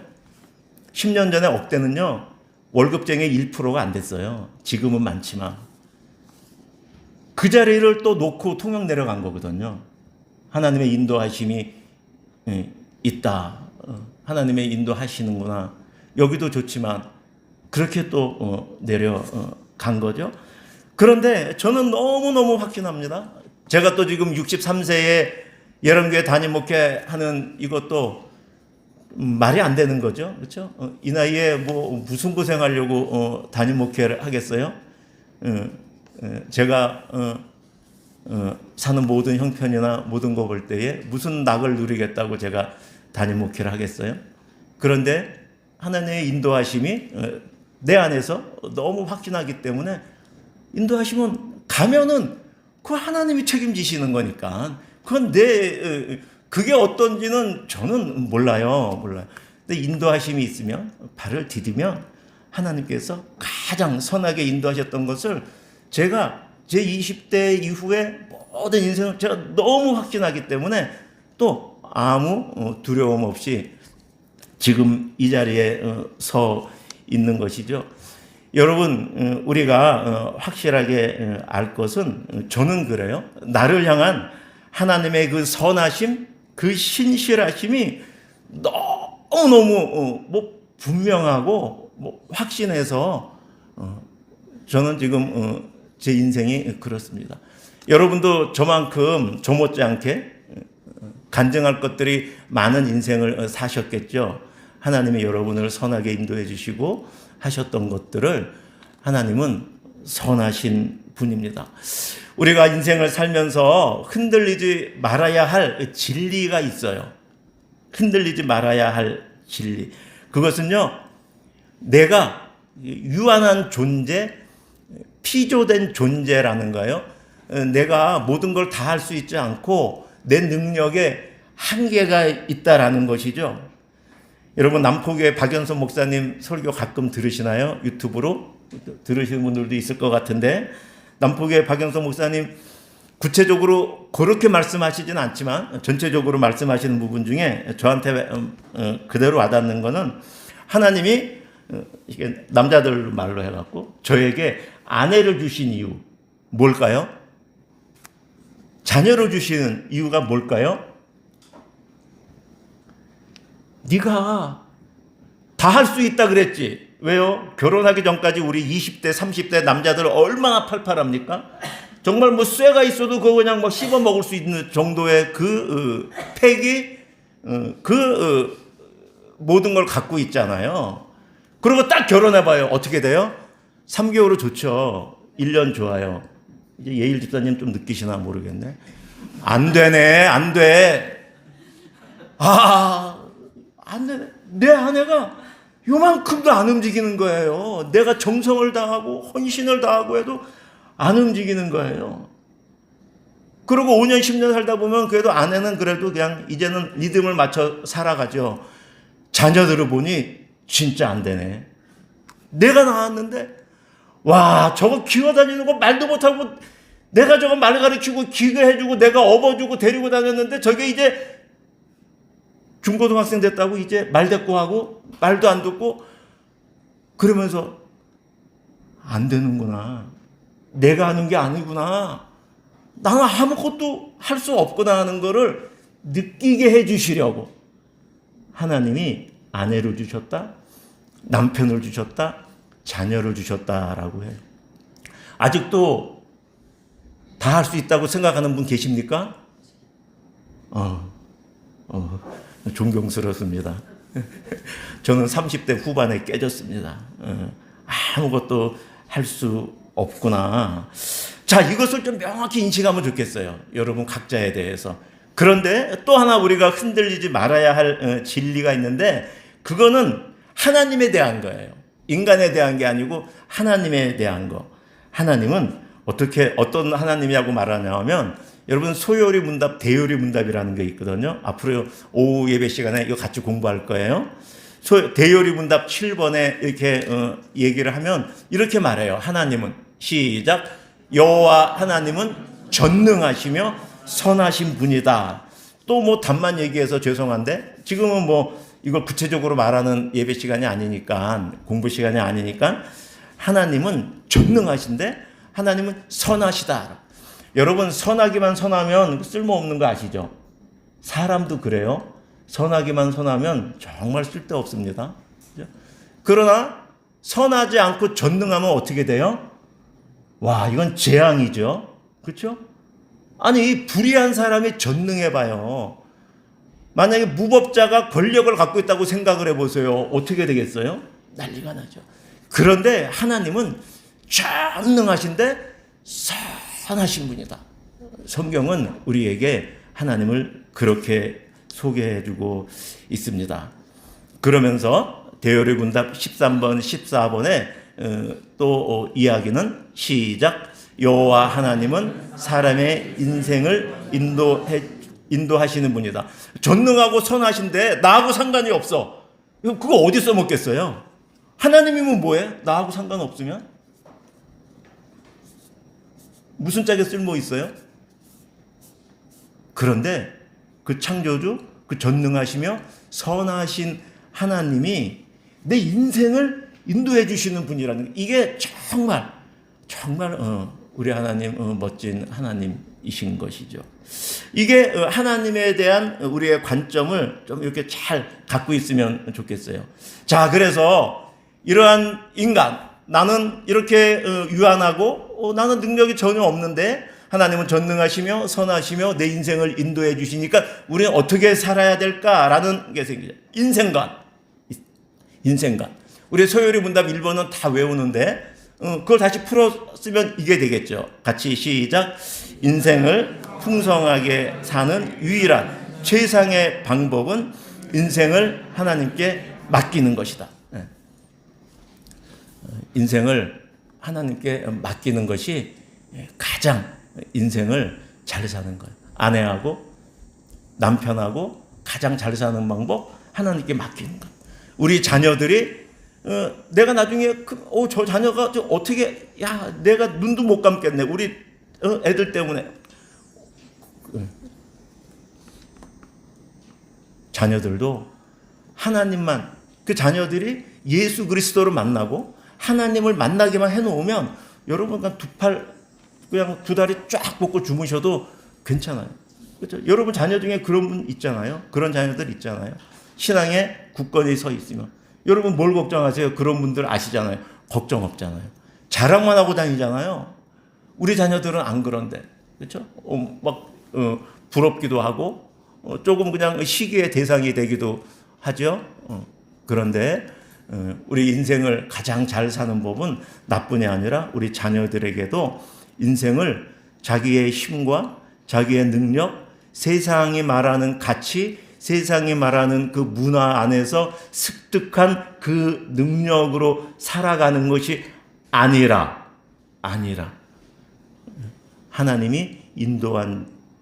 10년 전에 억대는요. 월급쟁이 1%가 안 됐어요. 지금은 많지만. 그 자리를 또 놓고 통영 내려간 거거든요. 하나님의 인도하심이 있다. 하나님의 인도하시는구나. 여기도 좋지만 그렇게 또 내려간 거죠. 그런데 저는 너무너무 확신합니다. 제가 또 지금 63세에 예런교회 담임 목회하는 이것도 말이 안 되는 거죠. 그렇죠? 이 나이에 뭐 무슨 고생하려고 담임 목회를 하겠어요? 제가 사는 모든 형편이나 모든 거 볼 때에 무슨 낙을 누리겠다고 제가 담임 목회를 하겠어요? 그런데 하나님의 인도하심이 내 안에서 너무 확신하기 때문에 인도하심은 가면은 그 하나님이 책임지시는 거니까 그건 그게 어떤지는 저는 몰라요. 근데 인도하심이 있으면 발을 디디면 하나님께서 가장 선하게 인도하셨던 것을 제가 제 20대 이후에 모든 인생을 제가 너무 확신하기 때문에 또 아무 두려움 없이 지금 이 자리에 서 있는 것이죠. 여러분, 우리가 확실하게 알 것은 저는 그래요. 나를 향한 하나님의 그 선하심, 그 신실하심이 너무너무 분명하고 확신해서 저는 지금 제 인생이 그렇습니다. 여러분도 저만큼 저 못지않게 간증할 것들이 많은 인생을 사셨겠죠. 하나님이 여러분을 선하게 인도해 주시고 하셨던 것들을 하나님은 선하신 분입니다. 우리가 인생을 살면서 흔들리지 말아야 할 진리가 있어요. 흔들리지 말아야 할 진리. 그것은요, 내가 유한한 존재, 피조된 존재라는 거예요. 내가 모든 걸 다 할 수 있지 않고 내 능력에 한계가 있다라는 것이죠. 여러분, 남포교회 박연선 목사님 설교 가끔 들으시나요? 유튜브로 들으시는 분들도 있을 것 같은데, 남포교회 박연선 목사님 구체적으로 그렇게 말씀하시진 않지만 전체적으로 말씀하시는 부분 중에 저한테 그대로 와닿는 거는, 하나님이 이게 남자들 말로 해갖고 저에게 아내를 주신 이유 뭘까요? 자녀를 주시는 이유가 뭘까요? 네가 다 할 수 있다 그랬지. 왜요? 결혼하기 전까지 우리 20대, 30대 남자들 얼마나 팔팔합니까? 정말 쇠가 있어도 그거 그냥 씹어 먹을 수 있는 정도의 팩이 모든 걸 갖고 있잖아요. 그리고 딱 결혼해봐요. 어떻게 돼요? 3개월은 좋죠. 1년 좋아요. 이제 예일 집사님 좀 느끼시나 모르겠네. 안 되네, 안 돼. 안 되네. 내 아내가 요만큼도 안 움직이는 거예요. 내가 정성을 다하고 헌신을 다하고 해도 안 움직이는 거예요. 그리고 5년, 10년 살다 보면 그래도 아내는 그래도 그냥 이제는 리듬을 맞춰 살아가죠. 자녀들을 보니 진짜 안 되네. 내가 낳았는데, 와, 저거 기어다니는 거 말도 못하고, 내가 저거 말 가르치고 기계해주고 내가 업어주고 데리고 다녔는데 저게 이제 중고등학생 됐다고 이제 말대꾸하고 말도 안 듣고 그러면서 안 되는구나. 내가 하는 게 아니구나. 나는 아무것도 할 수 없구나 하는 거를 느끼게 해주시려고 하나님이 아내를 주셨다, 남편을 주셨다, 자녀를 주셨다라고 해요. 아직도 다 할 수 있다고 생각하는 분 계십니까? 존경스럽습니다. 저는 30대 후반에 깨졌습니다. 아무것도 할 수 없구나. 자, 이것을 좀 명확히 인식하면 좋겠어요. 여러분 각자에 대해서. 그런데 또 하나 우리가 흔들리지 말아야 할 진리가 있는데, 그거는 하나님에 대한 거예요. 인간에 대한 게 아니고 하나님에 대한 거. 하나님은 어떤 하나님이라고 말하냐면, 여러분 소요리 문답, 대요리 문답이라는 게 있거든요. 앞으로 오후 예배 시간에 이거 같이 공부할 거예요. 대요리 문답 7번에 이렇게 얘기를 하면 이렇게 말해요. 하나님은, 시작, 여호와 하나님은 전능하시며 선하신 분이다. 또 답만 얘기해서 죄송한데 지금은 이걸 구체적으로 말하는 예배 시간이 아니니까, 공부 시간이 아니니까, 하나님은 전능하신데 하나님은 선하시다. 여러분, 선하기만 선하면 쓸모없는 거 아시죠? 사람도 그래요. 선하기만 선하면 정말 쓸데없습니다. 그러나 선하지 않고 전능하면 어떻게 돼요? 와, 이건 재앙이죠. 그렇죠? 아니, 불의한 사람이 전능해봐요. 만약에 무법자가 권력을 갖고 있다고 생각을 해보세요. 어떻게 되겠어요? 난리가 나죠. 그런데 하나님은 전능하신데 선하신 분이다. 성경은 우리에게 하나님을 그렇게 소개해주고 있습니다. 그러면서 대요리 문답 13번, 14번에 또 이야기는, 시작, 여호와 하나님은 사람의 인생을 인도하시는 분이다. 전능하고 선하신데 나하고 상관이 없어. 그거 어디 써먹겠어요? 하나님이면 뭐해? 나하고 상관없으면? 무슨 짝에 쓸모 있어요? 그런데 그 창조주, 그 전능하시며 선하신 하나님이 내 인생을 인도해 주시는 분이라는, 이게 정말 우리 하나님 멋진 하나님이신 것이죠. 이게 하나님에 대한 우리의 관점을 좀 이렇게 잘 갖고 있으면 좋겠어요. 자, 그래서 이러한 인간, 나는 이렇게 유한하고 나는 능력이 전혀 없는데 하나님은 전능하시며 선하시며 내 인생을 인도해 주시니까 우리는 어떻게 살아야 될까라는 게 생기죠. 인생관. 우리 소요리 문답 1번은 다 외우는데 그걸 다시 풀어 쓰면 이게 되겠죠. 같이 시작. 인생을 풍성하게 사는 유일한 최상의 방법은 인생을 하나님께 맡기는 것이다. 인생을 하나님께 맡기는 것이 가장 인생을 잘 사는 거예요. 아내하고 남편하고 가장 잘 사는 방법, 하나님께 맡기는 거예요. 우리 자녀들이 내가 나중에 저 자녀가 어떻게, 내가 눈도 못 감겠네, 우리 애들 때문에. 자녀들도 하나님만, 그 자녀들이 예수 그리스도를 만나고 하나님을 만나기만 해놓으면 여러분 그냥 두 다리 쫙 뻗고 주무셔도 괜찮아요. 그렇죠? 여러분 자녀 중에 그런 분 있잖아요. 그런 자녀들 있잖아요. 신앙에 굳건히 서 있으면. 여러분 뭘 걱정하세요? 그런 분들 아시잖아요. 걱정 없잖아요. 자랑만 하고 다니잖아요. 우리 자녀들은 안 그런데, 그렇죠? 부럽기도 하고 조금 그냥 시기의 대상이 되기도 하죠. 그런데 우리 인생을 가장 잘 사는 법은 나뿐이 아니라 우리 자녀들에게도 인생을 자기의 힘과 자기의 능력, 세상이 말하는 가치, 세상이 말하는 그 문화 안에서 습득한 그 능력으로 살아가는 것이 아니라 하나님이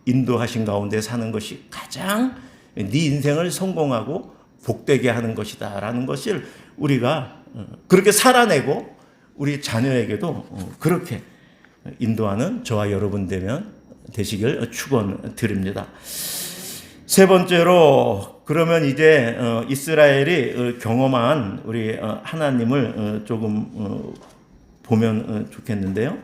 인도하신 가운데 사는 것이 가장 네 인생을 성공하고 복되게 하는 것이다 라는 것을 우리가 그렇게 살아내고 우리 자녀에게도 그렇게 인도하는 저와 여러분 되시길 축원드립니다. 세 번째로, 그러면 이제 이스라엘이 경험한 우리 하나님을 조금 보면 좋겠는데요.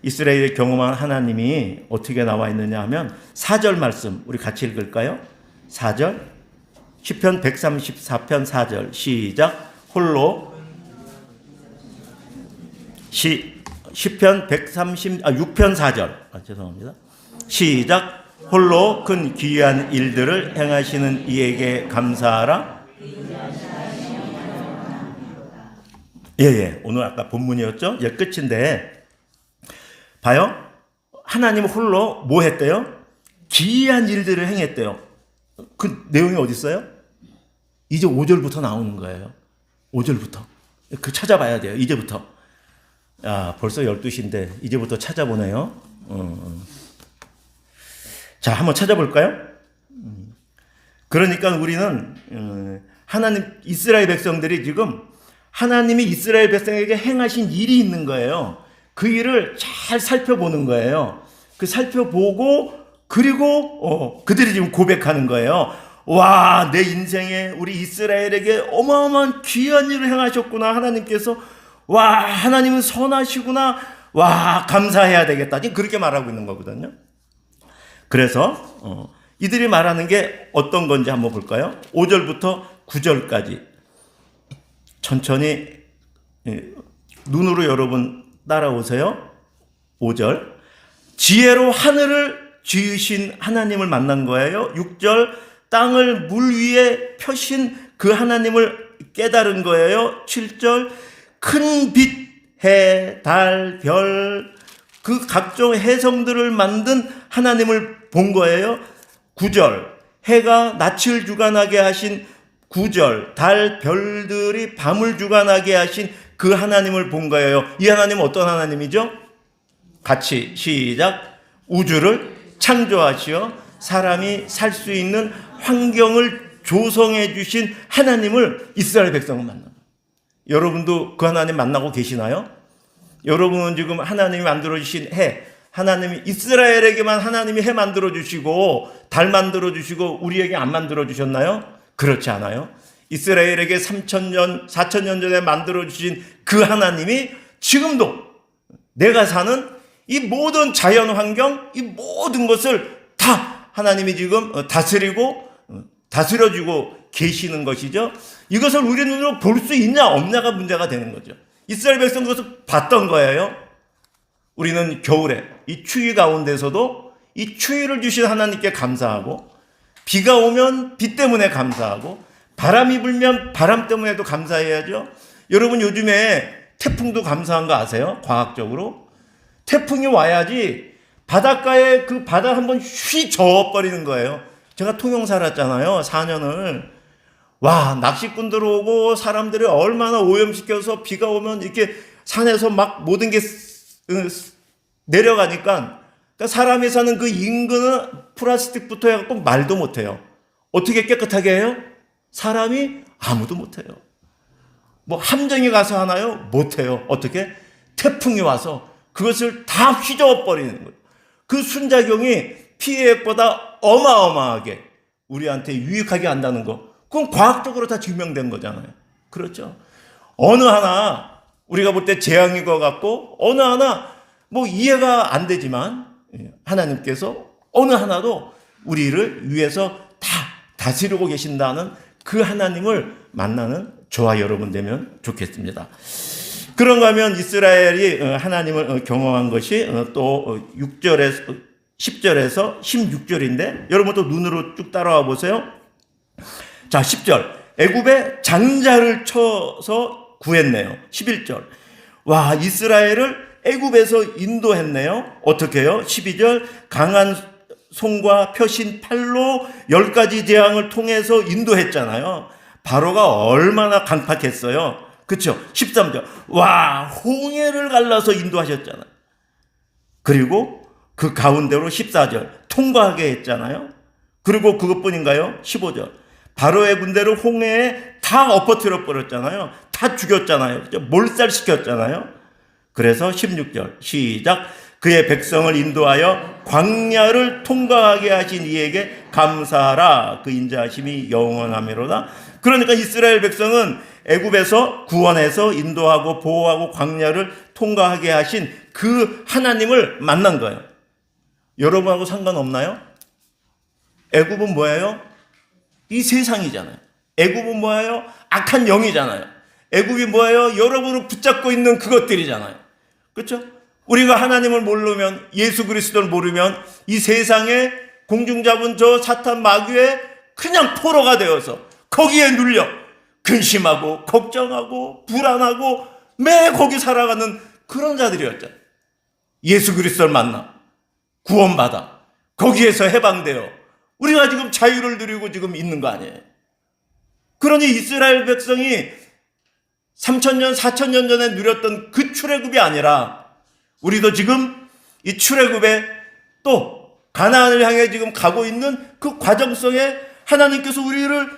이스라엘이 경험한 하나님이 어떻게 나와 있느냐 하면 4절 말씀 우리 같이 읽을까요? 4절, 시편 134편 4절 시작. 홀로 시편 6편 4절 죄송합니다. 시작. 홀로 큰 기이한 일들을 행하시는 이에게 감사하라. 오늘 아까 본문이었죠? 이제 끝인데 봐요. 하나님 홀로 뭐 했대요? 기이한 일들을 행했대요. 그 내용이 어디 있어요? 이제 5절부터 나오는 거예요. 5절부터. 그 찾아봐야 돼요. 이제부터. 벌써 12시인데 이제부터 찾아보네요. 자, 한번 찾아볼까요? 그러니까 우리는 하나님, 이스라엘 백성들이 지금 하나님이 이스라엘 백성에게 행하신 일이 있는 거예요. 그 일을 잘 살펴보는 거예요. 그 살펴보고 그리고 그들이 지금 고백하는 거예요. 와, 내 인생에 우리 이스라엘에게 어마어마한 귀한 일을 행하셨구나. 하나님께서. 와, 하나님은 선하시구나. 와, 감사해야 되겠다. 그렇게 말하고 있는 거거든요. 그래서 이들이 말하는 게 어떤 건지 한번 볼까요? 5절부터 9절까지 천천히 눈으로 여러분 따라오세요. 5절. 지혜로 하늘을 지으신 하나님을 만난 거예요. 6절. 땅을 물 위에 펴신 그 하나님을 깨달은 거예요. 7절. 큰 빛, 해, 달, 별, 그 각종 해성들을 만든 하나님을 본 거예요. 9절. 해가 낯을 주관하게 하신 9절. 달, 별들이 밤을 주관하게 하신 그 하나님을 본 거예요. 이 하나님은 어떤 하나님이죠? 같이 시작. 우주를 창조하시어 사람이 살 수 있는 환경을 조성해 주신 하나님을 이스라엘 백성은 만납니다. 여러분도 그 하나님 만나고 계시나요? 여러분은 지금 하나님이 만들어주신 해, 하나님이 이스라엘에게만 하나님이 해 만들어 주시고 달 만들어 주시고 우리에게 안 만들어 주셨나요? 그렇지 않아요. 이스라엘에게 3,000년, 4,000년 전에 만들어 주신 그 하나님이 지금도 내가 사는 이 모든 자연 환경, 이 모든 것을 다 하나님이 지금 다스리고 다스려주고 계시는 것이죠. 이것을 우리 눈으로 볼 수 있냐 없냐가 문제가 되는 거죠. 이스라엘 백성 그것을 봤던 거예요. 우리는 겨울에 이 추위 가운데서도 이 추위를 주신 하나님께 감사하고, 비가 오면 비 때문에 감사하고, 바람이 불면 바람 때문에도 감사해야죠. 여러분 요즘에 태풍도 감사한 거 아세요? 과학적으로 태풍이 와야지 바닷가에 그 바다 한번 휘 저어버리는 거예요. 제가 통영 살았잖아요, 4년을. 와, 낚시꾼 들어오고 사람들이 얼마나 오염시켜서 비가 오면 이렇게 산에서 막 모든 게 내려가니까, 그러니까 사람이 사는 그 인근은 플라스틱부터 해갖고 말도 못해요. 어떻게 깨끗하게 해요? 사람이 아무도 못해요. 뭐 함정이 가서 하나요? 못해요. 어떻게? 태풍이 와서 그것을 다 휘저어버리는 거예요. 그 순작용이 피해액보다 어마어마하게 우리한테 유익하게 한다는 거, 그건 과학적으로 다 증명된 거잖아요. 그렇죠? 어느 하나 우리가 볼 때 재앙인 것 같고, 어느 하나 뭐 이해가 안 되지만 하나님께서 어느 하나도 우리를 위해서 다 다스리고 계신다는 그 하나님을 만나는 저와 여러분 되면 좋겠습니다. 그런가 하면 이스라엘이 하나님을 경험한 것이 또 6절에서 10절에서 16절인데, 여러분 또 눈으로 쭉 따라와 보세요. 자, 10절. 애굽에 장자를 쳐서 구했네요. 11절. 와, 이스라엘을 애굽에서 인도했네요. 어떻게 해요? 12절. 강한 손과 펴신 팔로 10가지 재앙을 통해서 인도했잖아요. 바로가 얼마나 강팍했어요. 그렇죠? 13절. 와, 홍해를 갈라서 인도하셨잖아요. 그리고 그 가운데로 14절. 통과하게 했잖아요. 그리고 그것뿐인가요? 15절. 바로의 군대를 홍해에 다 엎어뜨려 버렸잖아요. 다 죽였잖아요. 그렇죠? 몰살시켰잖아요. 그래서 16절 시작. 그의 백성을 인도하여 광야를 통과하게 하신 이에게 감사하라. 그 인자하심이 영원하미로다. 그러니까 이스라엘 백성은 애굽에서 구원해서 인도하고 보호하고 광야를 통과하게 하신 그 하나님을 만난 거예요. 여러분하고 상관없나요? 애굽은 뭐예요? 이 세상이잖아요. 애굽은 뭐예요? 악한 영이잖아요. 애굽이 뭐예요? 여러분을 붙잡고 있는 그것들이잖아요. 그렇죠? 우리가 하나님을 모르면, 예수 그리스도를 모르면 이 세상에 공중 잡은 저 사탄 마귀의 그냥 포로가 되어서 거기에 눌려 근심하고 걱정하고 불안하고 매 거기 살아가는 그런 자들이었잖아요. 예수 그리스도를 만나 구원받아 거기에서 해방되어 우리가 지금 자유를 누리고 지금 있는 거 아니에요. 그러니 이스라엘 백성이 3,000년, 4,000년 전에 누렸던 그 출애굽이 아니라 우리도 지금 이 출애굽에 또 가나안을 향해 지금 가고 있는 그 과정 속에 하나님께서 우리를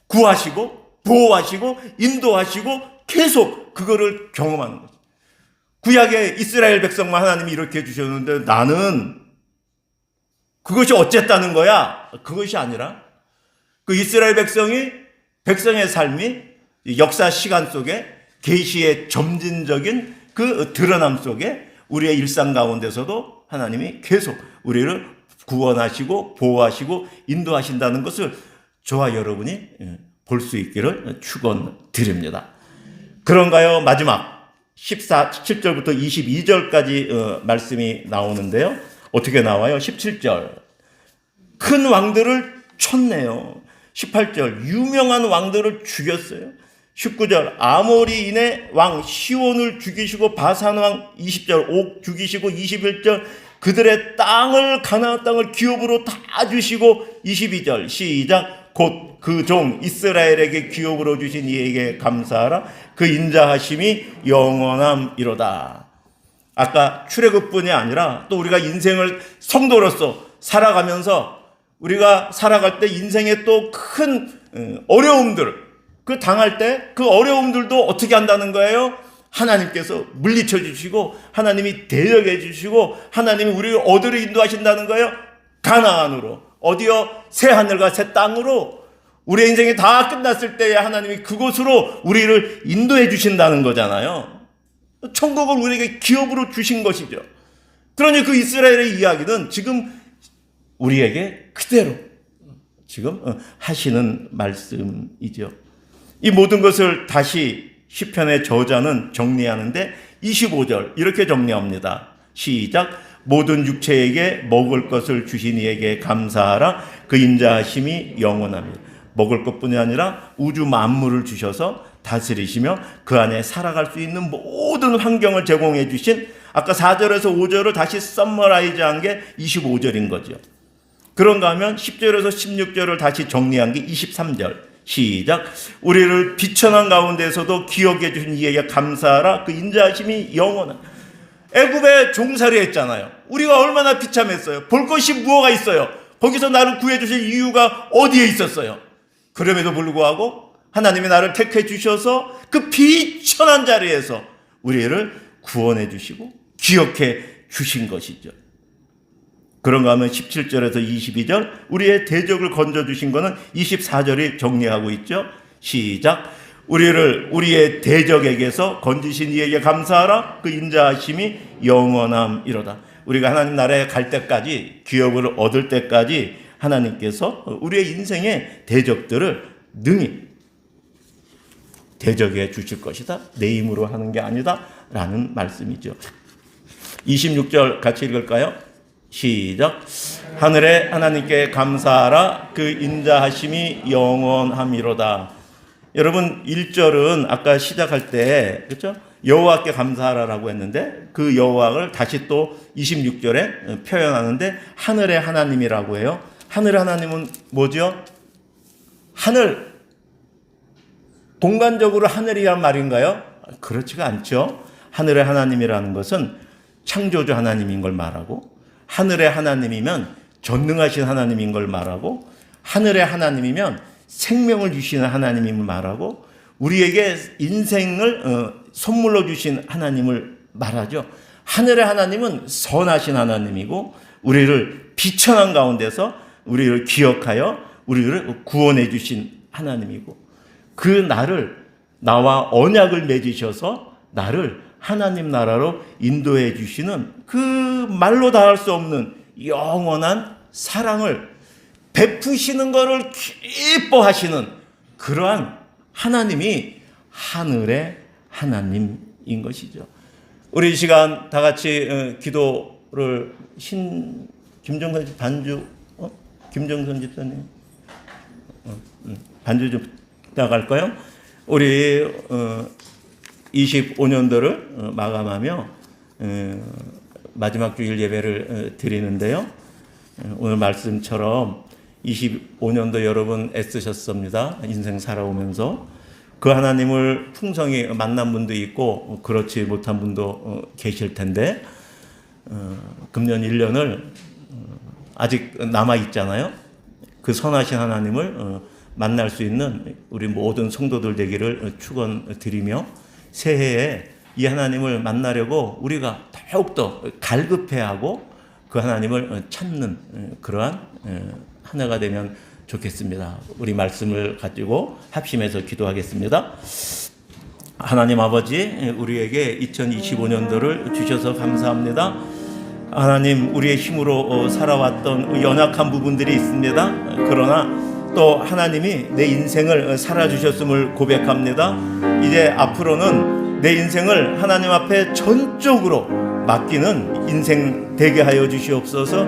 구하시고 보호하시고 인도하시고 계속 그거를 경험하는 거죠. 구약의 이스라엘 백성만 하나님이 이렇게 해주셨는데 나는 그것이 어쨌다는 거야? 그것이 아니라 그 이스라엘 백성의 삶이 역사 시간 속에 계시의 점진적인 그 드러남 속에 우리의 일상 가운데서도 하나님이 계속 우리를 구원하시고 보호하시고 인도하신다는 것을 저와 여러분이 볼 수 있기를 축원드립니다. 그런가요? 마지막 17절부터 22절까지 말씀이 나오는데요. 어떻게 나와요? 17절. 큰 왕들을 쳤네요. 18절. 유명한 왕들을 죽였어요. 19절. 아모리인의 왕 시온을 죽이시고 바산 왕 20절 옥 죽이시고 21절 그들의 땅을 가나안 땅을 기업으로 다 주시고 22절 시작. 곧 그 종 이스라엘에게 기업으로 주신 이에게 감사하라. 그 인자하심이 영원함이로다. 아까 출애굽뿐이 아니라 또 우리가 인생을 성도로서 살아가면서 우리가 살아갈 때 인생에 또 큰 어려움들 그 당할 때 그 어려움들도 어떻게 한다는 거예요? 하나님께서 물리쳐 주시고 하나님이 대적해 주시고 하나님이 우리를 어디로 인도하신다는 거예요? 가나안으로. 어디요? 새 하늘과 새 땅으로. 우리의 인생이 다 끝났을 때에 하나님이 그곳으로 우리를 인도해 주신다는 거잖아요. 천국을 우리에게 기업으로 주신 것이죠. 그러니 그 이스라엘의 이야기는 지금 우리에게 그대로 지금 하시는 말씀이죠. 이 모든 것을 다시 시편의 저자는 정리하는데 25절 이렇게 정리합니다. 시작. 모든 육체에게 먹을 것을 주신 이에게 감사하라. 그 인자하심이 영원합니다. 먹을 것뿐이 아니라 우주 만물을 주셔서 다스리시며 그 안에 살아갈 수 있는 모든 환경을 제공해 주신, 아까 4절에서 5절을 다시 썸머라이즈한 게 25절인 거죠. 그런가 하면 10절에서 16절을 다시 정리한 게 23절. 시작. 우리를 비천한 가운데서도 기억해 주신 이에게 감사하라. 그 인자하심이 영원한. 애굽에 종살이 했잖아요. 우리가 얼마나 비참했어요. 볼 것이 무엇가 있어요. 거기서 나를 구해 주실 이유가 어디에 있었어요. 그럼에도 불구하고 하나님이 나를 택해 주셔서 그 비천한 자리에서 우리를 구원해 주시고 기억해 주신 것이죠. 그런가 하면 17절에서 22절 우리의 대적을 건져주신 것은 24절이 정리하고 있죠. 시작. 우리를 우리의 대적에게서 건지신 이에게 감사하라. 그 인자하심이 영원함이로다. 우리가 하나님 나라에 갈 때까지, 기업을 얻을 때까지 하나님께서 우리의 인생의 대적들을 능히 대적해 주실 것이다. 내 힘으로 하는 게 아니다 라는 말씀이죠. 26절 같이 읽을까요? 시작. 하늘에 하나님께 감사하라. 그 인자하심이 영원함이로다. 여러분 1절은 아까 시작할 때 그렇죠? 여호와께 감사하라라고 했는데 그 여호와를 다시 또 26절에 표현하는데 하늘의 하나님이라고 해요. 하늘의 하나님은 뭐죠? 하늘. 공간적으로 하늘이란 말인가요? 그렇지가 않죠. 하늘의 하나님이라는 것은 창조주 하나님인 걸 말하고, 하늘의 하나님이면 전능하신 하나님인 걸 말하고, 하늘의 하나님이면 생명을 주시는 하나님임을 말하고, 우리에게 인생을 선물로 주신 하나님을 말하죠. 하늘의 하나님은 선하신 하나님이고 우리를 비천한 가운데서 우리를 기억하여 우리를 구원해 주신 하나님이고, 그 나와 언약을 맺으셔서 나를 하나님 나라로 인도해 주시는 그 말로 다 할 수 없는 영원한 사랑을 베푸시는 것을 기뻐하시는 그러한 하나님이 하늘의 하나님인 것이죠. 우리 이 시간 다 같이 기도를 김정선 집 반주 김정선 집사님 반주 좀 나갈까요? 우리 25년도를 마감하며 마지막 주일 예배를 드리는데요. 오늘 말씀처럼 25년도 여러분 애쓰셨습니다. 인생 살아오면서 그 하나님을 풍성히 만난 분도 있고 그렇지 못한 분도 계실 텐데 금년 1년을 아직 남아 있잖아요. 그 선하신 하나님을 만날 수 있는 우리 모든 성도들 되기를 축원드리며 새해에 이 하나님을 만나려고 우리가 더욱더 갈급해하고 그 하나님을 찾는 그러한 한 해가 되면 좋겠습니다. 우리 말씀을 가지고 합심해서 기도하겠습니다. 하나님 아버지, 우리에게 2025년도를 주셔서 감사합니다. 하나님, 우리의 힘으로 살아왔던 연약한 부분들이 있습니다. 그러나 또 하나님이 내 인생을 살아주셨음을 고백합니다. 이제 앞으로는 내 인생을 하나님 앞에 전적으로 맡기는 인생 되게 하여 주시옵소서.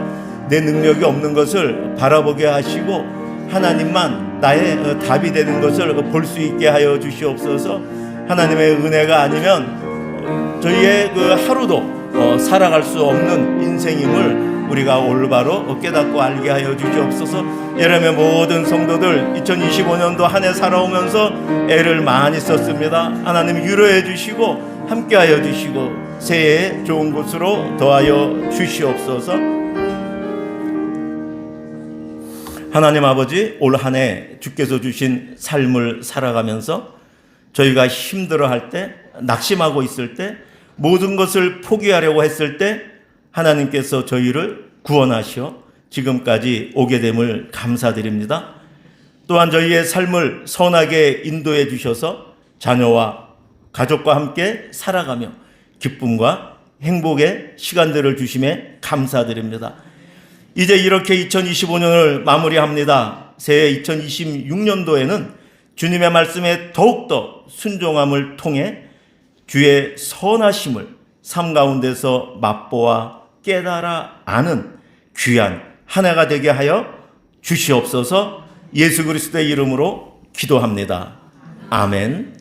내 능력이 없는 것을 바라보게 하시고 하나님만 나의 답이 되는 것을 볼 수 있게 하여 주시옵소서. 하나님의 은혜가 아니면 저희의 그 하루도 살아갈 수 없는 인생임을 우리가 올바로 깨닫고 알게 하여 주시옵소서. 예람의 모든 성도들 2025년도 한 해 살아오면서 애를 많이 썼습니다. 하나님 위로해 주시고 함께 하여 주시고 새해에 좋은 곳으로 더하여 주시옵소서. 하나님 아버지, 올 한 해 주께서 주신 삶을 살아가면서 저희가 힘들어할 때 낙심하고 있을 때, 모든 것을 포기하려고 했을 때 하나님께서 저희를 구원하시어 지금까지 오게 됨을 감사드립니다. 또한 저희의 삶을 선하게 인도해 주셔서 자녀와 가족과 함께 살아가며 기쁨과 행복의 시간들을 주심에 감사드립니다. 이제 이렇게 2025년을 마무리합니다. 새해 2026년도에는 주님의 말씀에 더욱더 순종함을 통해 주의 선하심을 삶 가운데서 맛보아 깨달아 아는 귀한 한 해가 되게 하여 주시옵소서. 예수 그리스도의 이름으로 기도합니다. 아멘.